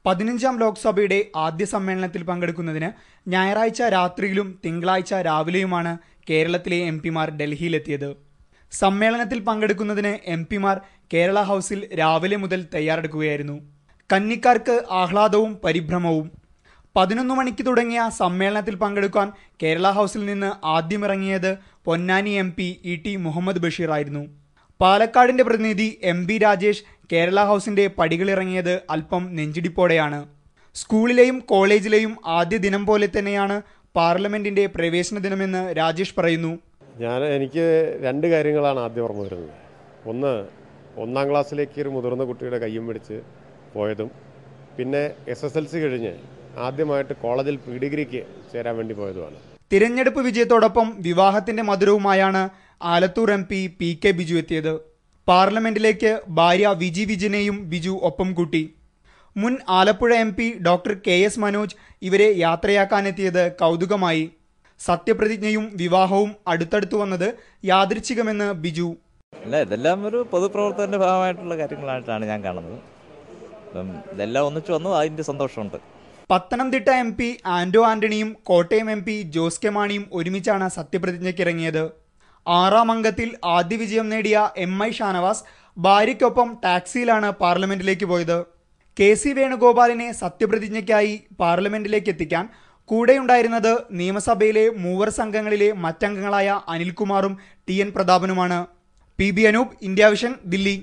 15ാം ലോക്സഭയുടെ ആദ്യ സമ്മേളനത്തിൽ പങ്കെടുക്കുന്നതിന് ഞായറാഴ്ച രാത്രിയിലും തിങ്കളാഴ്ച രാവിലെയുമാണ് കേരളത്തിലെ എംപിമാർ ഡൽഹിയിലെത്തിയത്. സമ്മേളനത്തിൽ പങ്കെടുക്കുന്നതിന് എംപിമാർ കേരള ഹൗസിൽ രാവിലെ മുതൽ തയ്യാറെടുക്കുകയായിരുന്നു. കന്നിക്കാർക്ക് ആഹ്ലാദവും പരിഭ്രമവും. 11 മണിക്ക് തുടങ്ങിയ സമ്മേളനത്തിൽ പങ്കെടുക്കാൻ കേരള ഹൗസിൽ നിന്ന് ആദ്യമിറങ്ങിയത് പൊന്നാനി MP ET മുഹമ്മദ് ബഷീർ ആയിരുന്നു. പാലക്കാടിന്റെ പ്രതിനിധി MB രാജേഷ് കേരള ഹൗസിന്റെ പടികളിറങ്ങിയത് അല്പം നെഞ്ചിടിപ്പോടെയാണ്. സ്കൂളിലെയും കോളേജിലെയും ആദ്യ ദിനം പോലെ തന്നെയാണ് പാർലമെന്റിന്റെ പ്രവേശന ദിനമെന്ന് രാജേഷ് പറയുന്നു. എനിക്ക് രണ്ട് കാര്യങ്ങളാണ് ആദ്യം ഓർമ്മ വരുന്നത്. ഒന്ന്, 1ാം ക്ലാസ്സിലേക്ക് ഒരു മുതിർന്ന കുട്ടിയുടെ കയ്യും പിടിച്ച് പോയതും, പിന്നെ SSLC കഴിഞ്ഞ് ആദ്യമായിട്ട് കോളേജിൽ പ്രീ-ഡിഗ്രിക്ക് ചേരാൻ വേണ്ടി പോയതുമാണ്. തിരഞ്ഞെടുപ്പ് വിജയത്തോടൊപ്പം വിവാഹത്തിന്റെ മധുരവുമായാണ് ആലത്തൂർ MP PK ബിജു എത്തിയത്. പാർലമെന്റിലേക്ക് ഭാര്യ വിജി വിജയനെയും ബിജു ഒപ്പം കൂട്ടി. മുൻ Alappuzha MP doctor KS Manoj ഇവരെ യാത്രയാക്കാനെത്തിയത് കൗതുകമായി. സത്യപ്രതിജ്ഞയും വിവാഹവും അടുത്തടുത്തു വന്നത് യാദൃച്ഛികമെന്ന് ബിജു. അല്ല, ഇതെല്ലാം ഒരു പൊതുപ്രവർത്തകന്റെ ഭാഗമായിട്ടുള്ള കാര്യങ്ങളായിട്ടാണ് ഞാൻ കാണുന്നത്. ഇതെല്ലാം ഒന്നിച്ചു വന്നു, അതിന്റെ സന്തോഷമുണ്ട്. പത്തനംതിട്ട MP ആന്റോ ആന്റണിയും കോട്ടയം MP ജോസ് കെ മാണിയും ഒരുമിച്ചാണ് സത്യപ്രതിജ്ഞയ്ക്കിറങ്ങിയത്. 6ാം അംഗത്തിൽ ആദ്യ വിജയം നേടിയ MI ഷാനവാസ് ഭാര്യയ്ക്കൊപ്പം ടാക്സിയിലാണ് പാർലമെന്റിലേക്ക് പോയത്. KC വേണുഗോപാലിനെ സത്യപ്രതിജ്ഞയ്ക്കായി പാർലമെന്റിലേക്ക് എത്തിക്കാൻ കൂടെയുണ്ടായിരുന്നത് നിയമസഭയിലെ മൂവർ സംഘങ്ങളിലെ മറ്റംഗങ്ങളായ അനിൽകുമാറും TN പ്രതാപനുമാണ്. PB Anoop, India vision, Delhi.